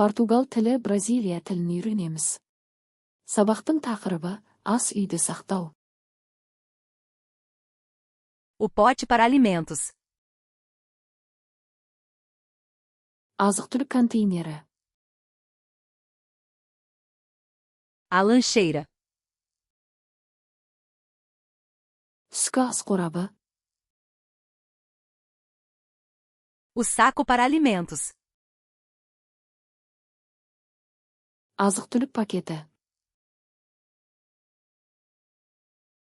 Португал тілі Бразилия тілін үйренеміз. Сабақтың тақырыбы ас үйді сақтау. O pote para alimentos. Азық-түлік контейнері. A lancheira. Түскі ас қорабы. O saco para alimentos. Азық-түлік пакеті.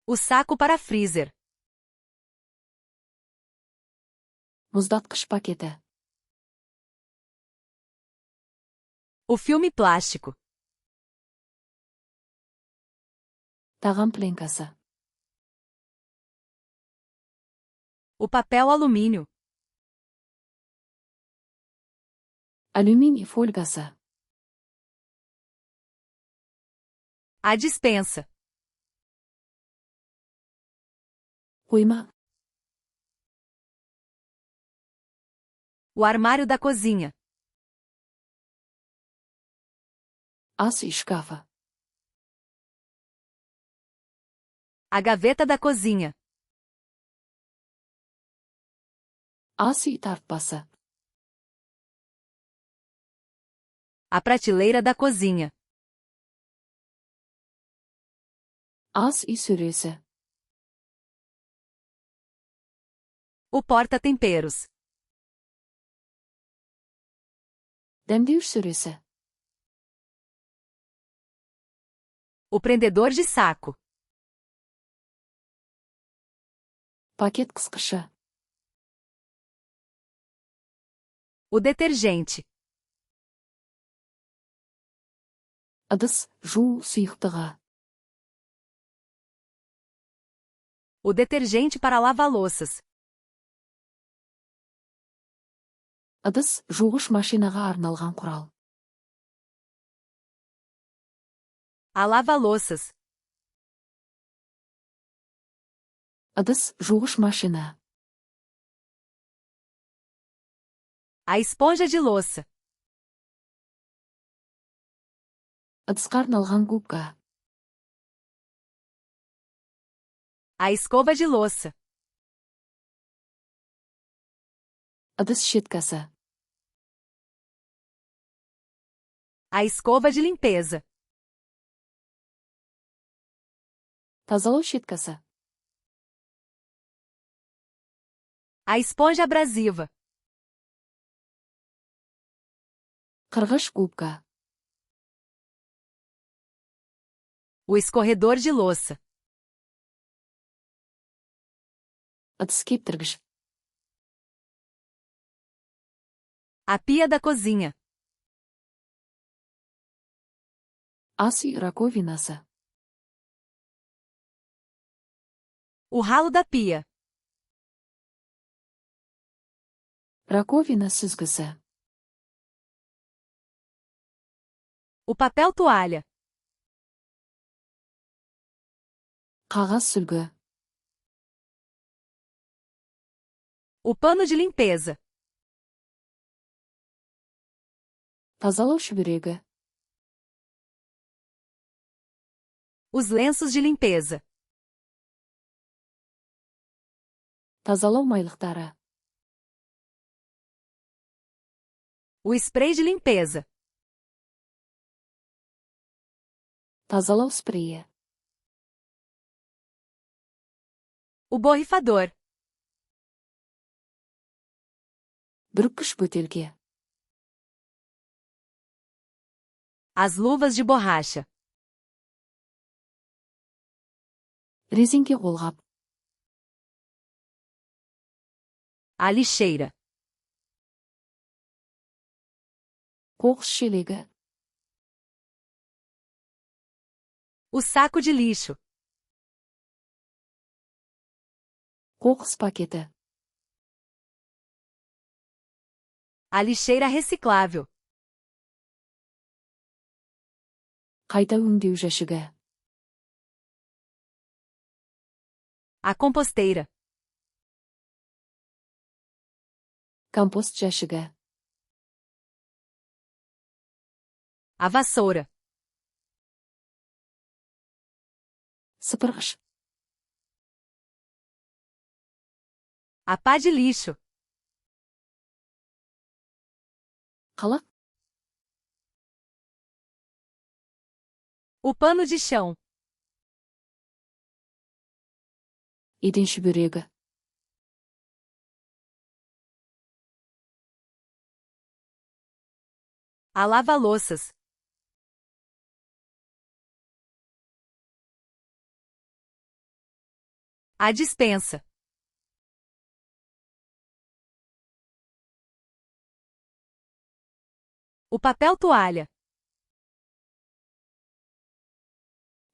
O saco para freezer. Мұздатқыш пакеті. O filme plástico. Тағам пленкасы. O papel alumínio. Алюминий фольгасы. A dispensa. Қойма. O armário da cozinha. Ас үй шкафы. A gaveta da cozinha. Ас үй тартпасы. A prateleira da cozinha. Ас үй сөресі. O porta-temperos. Дәмдеуіш сөресі. O prendedor de saco. Пакет қысқышы. O detergente. Ыдыс жуу сұйықтығы. O detergente para lava-louças. Ыдыс жуғыш машинаға арналған құрал. A lava-louças. Ыдыс жуғыш машина. A esponja de louça. Ыдысқа арналған губка. A escova de louça. Ыдыс щеткасы. A escova de limpeza. Тазалау щеткасы. A esponja abrasiva. Қырғыш губка. O escorredor de louça. Ыдыс кептіргіш. A pia da cozinha. Ас үй раковинасы. O ralo da pia. Раковина сүзгісі. O papel toalha. Қағаз сүлгі. O pano de limpeza. Тазалау шүберегі. Os lenços de limpeza. Тазалау майлықтары. O spray de limpeza. Тазалау спрейі. O borrifador. Бүріккіш бөтелке. As luvas de borracha. Резеңке қолғап. A lixeira. Қоқыс шелегі. O saco de lixo. Қоқыс пакеті. A lixeira reciclável. Қайта өңдеу жәшігі. A composteira. Компост жәшігі. A vassoura. Сыпырғыш. A pá de lixo. Қалақ. O pano de chão. Еден шүберегі. A lava-louças. A dispensa. O papel toalha.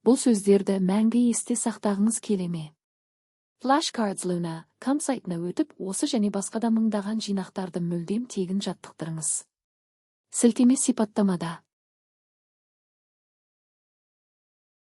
Бұл сөздерді мәңгі есте сақтағыңыз келе ме? Flashcards Luna.com сайтына өтіп, осы және басқа да мыңдаған жинақтарды мүлдем тегін жаттықтырыңыз. Сілтеме сипаттамада.